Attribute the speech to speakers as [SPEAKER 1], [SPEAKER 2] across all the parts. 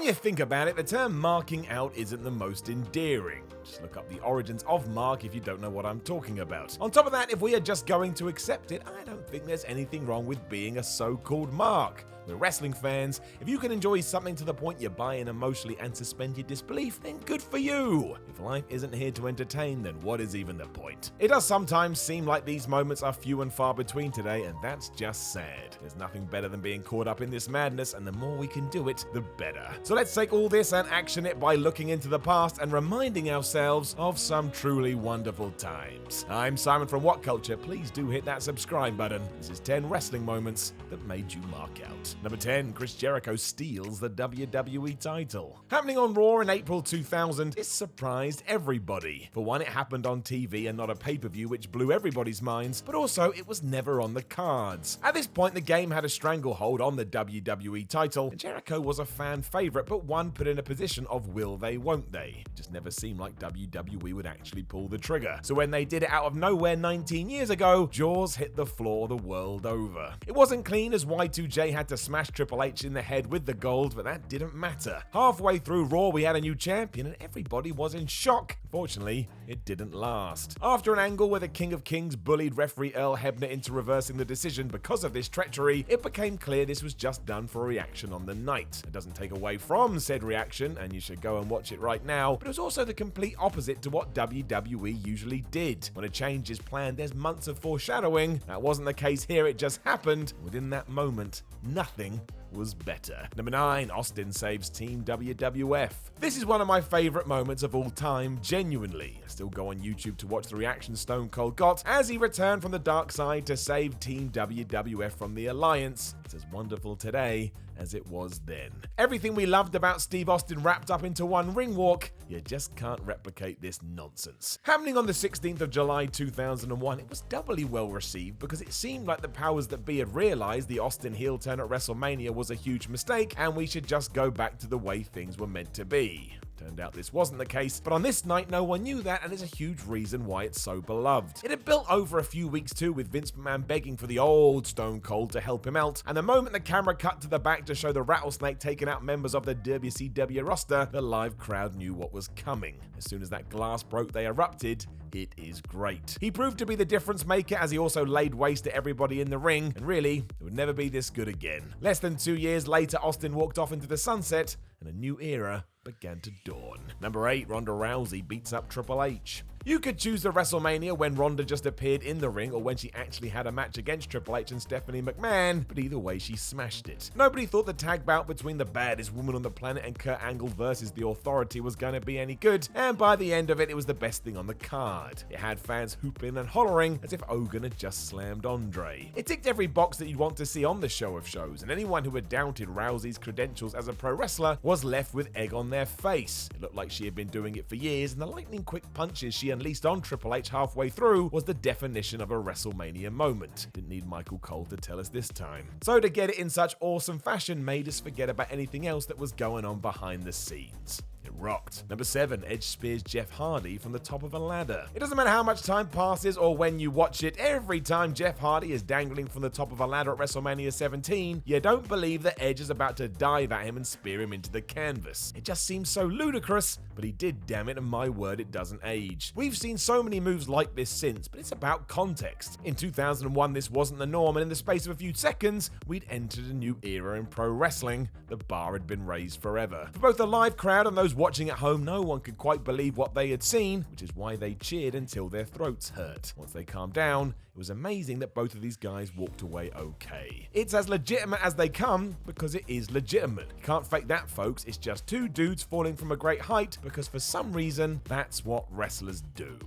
[SPEAKER 1] when you think about it, the term marking out isn't the most endearing. Just look up the origins of mark if you don't know what I'm talking about. On top of that, if we are just going to accept it, I don't think there's anything wrong with being a so-called mark. We're wrestling fans. If you can enjoy something to the point you buy in emotionally and suspend your disbelief, then good for you. If life isn't here to entertain, then what is even the point? It does sometimes seem like these moments are few and far between today, and that's just sad. There's nothing better than being caught up in this madness, and the more we can do it, the better. So let's take all this and action it by looking into the past and reminding ourselves of some truly wonderful times. I'm Simon from WhatCulture. Please do hit that subscribe button. This is 10 wrestling moments that made you mark out. Number 10, Chris Jericho steals the WWE title. Happening on Raw in April 2000, this surprised everybody. For one, it happened on TV and not a pay-per-view, which blew everybody's minds, but also it was never on the cards. At this point, the game had a stranglehold on the WWE title, and Jericho was a fan favorite, but one put in a position of will they, won't they. It just never seemed like WWE would actually pull the trigger. So when they did it out of nowhere 19 years ago, jaws hit the floor the world over. It wasn't clean as Y2J had to smash Triple H in the head with the gold, but that didn't matter. Halfway through Raw, we had a new champion and everybody was in shock. Unfortunately, it didn't last. After an angle where the King of Kings bullied referee Earl Hebner into reversing the decision because of this treachery, it became clear this was just done for a reaction on the night. It doesn't take away from said reaction, and you should go and watch it right now, but it was also the complete opposite to what WWE usually did. When a change is planned, there's months of foreshadowing. That wasn't the case here, it just happened. Within that moment, nothing was better. Number 9, Austin saves Team WWF. This is one of my favorite moments of all time, genuinely. I still go on YouTube to watch the reaction Stone Cold got as he returned from the dark side to save Team WWF from the Alliance. It's as wonderful today as it was then. Everything we loved about Steve Austin wrapped up into one ring walk. You just can't replicate this nonsense. Happening on the 16th of July 2001, it was doubly well received because it seemed like the powers that be had realized the Austin heel turn at WrestleMania was a huge mistake and we should just go back to the way things were meant to be. Turned out this wasn't the case, but on this night no one knew that, and there's a huge reason why it's so beloved. It had built over a few weeks too, with Vince McMahon begging for the old Stone Cold to help him out, and the moment the camera cut to the back to show the Rattlesnake taking out members of the WCW roster, the live crowd knew what was coming. As soon as that glass broke, they erupted. It is great. He proved to be the difference maker as he also laid waste to everybody in the ring, and really, it would never be this good again. Less than 2 years later, Austin walked off into the sunset, and a new era began to dawn. Number 8, Ronda Rousey beats up Triple H. You could choose the WrestleMania when Ronda just appeared in the ring or when she actually had a match against Triple H and Stephanie McMahon, but either way she smashed it. Nobody thought the tag bout between the baddest woman on the planet and Kurt Angle versus The Authority was going to be any good, and by the end of it, it was the best thing on the card. It had fans hooping and hollering as if Hogan had just slammed Andre. It ticked every box that you'd want to see on the show of shows, and anyone who had doubted Rousey's credentials as a pro wrestler was left with egg on their face. It looked like she had been doing it for years, and the lightning quick punches she unleashed on Triple H halfway through was the definition of a WrestleMania moment. Didn't need Michael Cole to tell us this time. So to get it in such awesome fashion made us forget about anything else that was going on behind the scenes. It rocked. Number 7, Edge spears Jeff Hardy from the top of a ladder. It doesn't matter how much time passes or when you watch it, every time Jeff Hardy is dangling from the top of a ladder at WrestleMania 17, you don't believe that Edge is about to dive at him and spear him into the canvas. It just seems so ludicrous, but he did, damn it, and my word, it doesn't age. We've seen so many moves like this since, but it's about context. In 2001, this wasn't the norm, and in the space of a few seconds, we'd entered a new era in pro wrestling. The bar had been raised forever. For both the live crowd and those watching at home, no one could quite believe what they had seen, which is why they cheered until their throats hurt. Once they calmed down, it was amazing that both of these guys walked away okay. It's as legitimate as they come because it is legitimate. You can't fake that, folks. It's just two dudes falling from a great height because for some reason, that's what wrestlers do.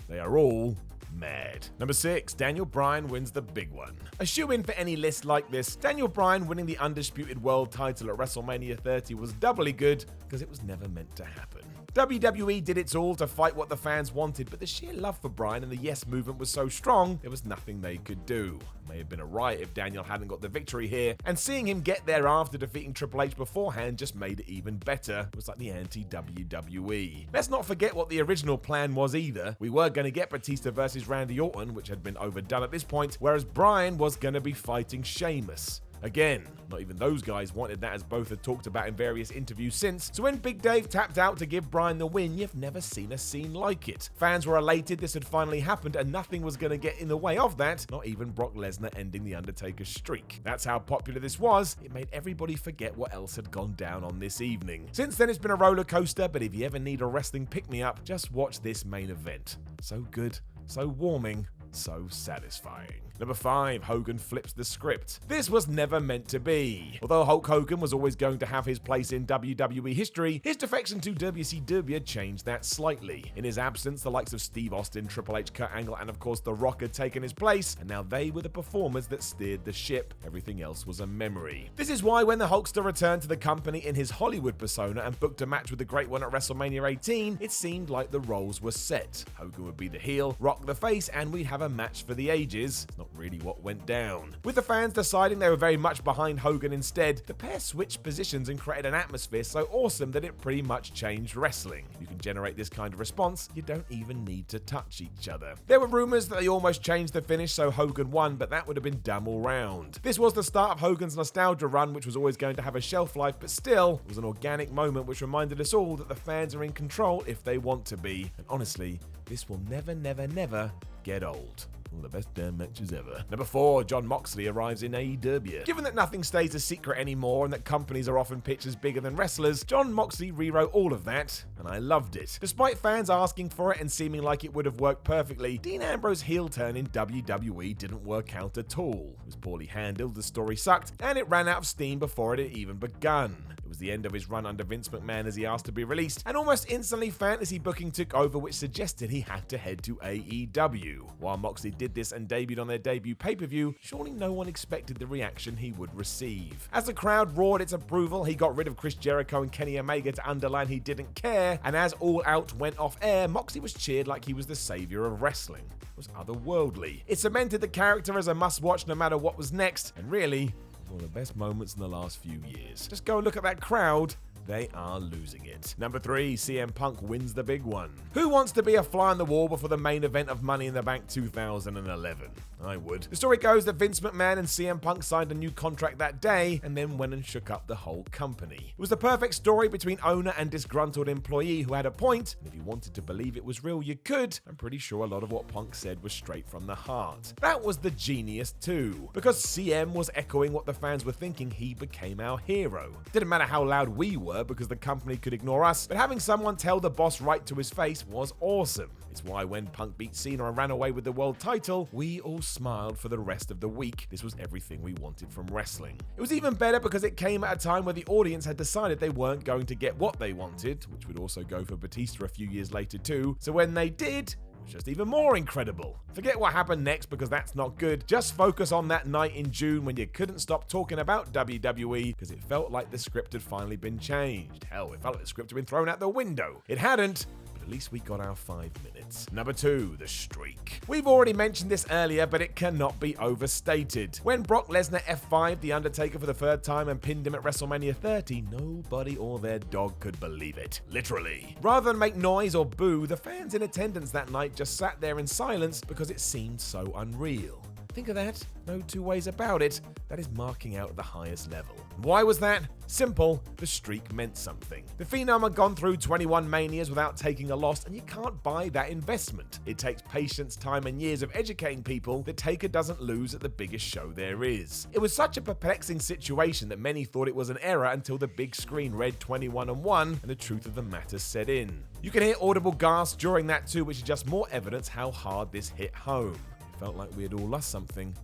[SPEAKER 1] They are all mad. Number 6, Daniel Bryan wins the big one. A shoe-in for any list like this, Daniel Bryan winning the undisputed world title at WrestleMania 30 was doubly good because it was never meant to happen. WWE did its all to fight what the fans wanted, but the sheer love for Bryan and the Yes movement was so strong, there was nothing they could do. It may have been a riot if Daniel hadn't got the victory here, and seeing him get there after defeating Triple H beforehand just made it even better. It was like the anti-WWE. Let's not forget what the original plan was either. We were going to get Batista versus Randy Orton, which had been overdone at this point, whereas Bryan was going to be fighting Sheamus. Again, not even those guys wanted that, as both had talked about in various interviews since, so when Big Dave tapped out to give Bryan the win, you've never seen a scene like it. Fans were elated this had finally happened and nothing was going to get in the way of that, not even Brock Lesnar ending The Undertaker's streak. That's how popular this was, it made everybody forget what else had gone down on this evening. Since then it's been a roller coaster, but if you ever need a wrestling pick-me-up, just watch this main event. So good, so warming, so satisfying. Number 5, Hogan flips the script. This was never meant to be. Although Hulk Hogan was always going to have his place in WWE history, his defection to WCW changed that slightly. In his absence, the likes of Steve Austin, Triple H, Kurt Angle, and of course The Rock had taken his place, and now they were the performers that steered the ship. Everything else was a memory. This is why when the Hulkster returned to the company in his Hollywood persona and booked a match with the Great One at WrestleMania 18, it seemed like the roles were set. Hogan would be the heel, Rock the face, and we'd have a match for the ages. It's not really what went down. With the fans deciding they were very much behind Hogan instead, the pair switched positions and created an atmosphere so awesome that it pretty much changed wrestling. You can generate this kind of response, you don't even need to touch each other. There were rumors that they almost changed the finish so Hogan won, but that would have been dumb all round. This was the start of Hogan's nostalgia run, which was always going to have a shelf life, but still, it was an organic moment which reminded us all that the fans are in control if they want to be. And honestly, this will never, never, never get old. One of the best damn matches ever. Number 4, Jon Moxley arrives in AEW. Given that nothing stays a secret anymore and that companies are often pitched as bigger than wrestlers, Jon Moxley rewrote all of that, and I loved it. Despite fans asking for it and seeming like it would have worked perfectly, Dean Ambrose's heel turn in WWE didn't work out at all. It was poorly handled, the story sucked, and it ran out of steam before it had even begun. It was the end of his run under Vince McMahon as he asked to be released, and almost instantly fantasy booking took over, which suggested he had to head to AEW. While Moxley did this and debuted on their debut pay-per-view, surely no one expected the reaction he would receive. As the crowd roared its approval, he got rid of Chris Jericho and Kenny Omega to underline he didn't care, and as All Out went off air, Moxley was cheered like he was the savior of wrestling. It was otherworldly. It cemented the character as a must-watch no matter what was next, and really, one of the best moments in the last few years. Just go and look at that crowd. They are losing it. Number 3, CM Punk wins the big one. Who wants to be a fly on the wall before the main event of Money in the Bank 2011? I would. The story goes that Vince McMahon and CM Punk signed a new contract that day and then went and shook up the whole company. It was the perfect story between owner and disgruntled employee who had a point, and if you wanted to believe it was real, you could. I'm pretty sure a lot of what Punk said was straight from the heart. That was the genius too. Because CM was echoing what the fans were thinking, he became our hero. Didn't matter how loud we were because the company could ignore us, but having someone tell the boss right to his face was awesome. It's why when Punk beat Cena and ran away with the world title, we all smiled for the rest of the week. This was everything we wanted from wrestling. It was even better because it came at a time where the audience had decided they weren't going to get what they wanted, which would also go for Batista a few years later too. So when they did, just even more incredible. Forget what happened next because that's not good. Just focus on that night in June when you couldn't stop talking about WWE because it felt like the script had finally been changed. Hell, it felt like the script had been thrown out the window. It hadn't. At least we got our 5 minutes. Number 2, the streak. We've already mentioned this earlier, but it cannot be overstated. When Brock Lesnar F5'd The Undertaker for the 3rd time and pinned him at WrestleMania 30, nobody or their dog could believe it. Literally. Rather than make noise or boo, the fans in attendance that night just sat there in silence because it seemed so unreal. Think of that. No two ways about it. That is marking out at the highest level. Why was that? Simple, the streak meant something. The Phenom had gone through 21 Manias without taking a loss, and you can't buy that investment. It takes patience, time, and years of educating people that Taker doesn't lose at the biggest show there is. It was such a perplexing situation that many thought it was an error until the big screen read 21-1 and the truth of the matter set in. You can hear audible gasps during that too, which is just more evidence how hard this hit home. Felt like we had all lost something.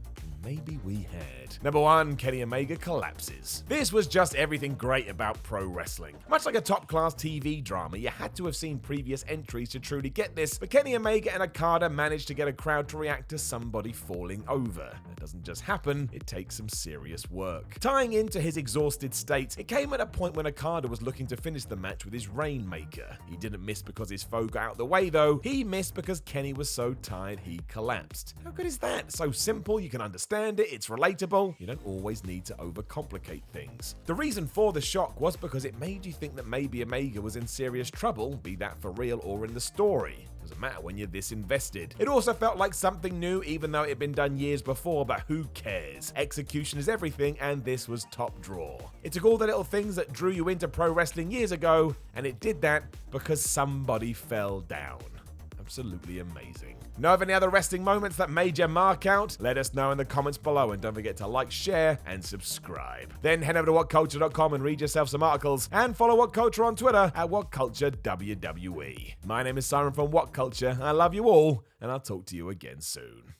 [SPEAKER 1] Maybe we had. Number 1, Kenny Omega collapses. This was just everything great about pro wrestling. Much like a top-class TV drama, you had to have seen previous entries to truly get this, but Kenny Omega and Okada managed to get a crowd to react to somebody falling over. That doesn't just happen, it takes some serious work. Tying into his exhausted state, it came at a point when Okada was looking to finish the match with his Rainmaker. He didn't miss because his foe got out the way though, he missed because Kenny was so tired he collapsed. How good is that? So simple, you can understand understand it, it's relatable, you don't always need to overcomplicate things. The reason for the shock was because it made you think that maybe Omega was in serious trouble, be that for real or in the story. Doesn't matter when you're this invested. It also felt like something new, even though it had been done years before, but who cares? Execution is everything, and this was top draw. It took all the little things that drew you into pro wrestling years ago, and it did that because somebody fell down. Absolutely amazing. Know of any other wrestling moments that made you mark out? Let us know in the comments below, and don't forget to like, share, and subscribe. Then head over to WhatCulture.com and read yourself some articles, and follow WhatCulture on Twitter at WhatCultureWWE. My name is Simon from WhatCulture. I love you all, and I'll talk to you again soon.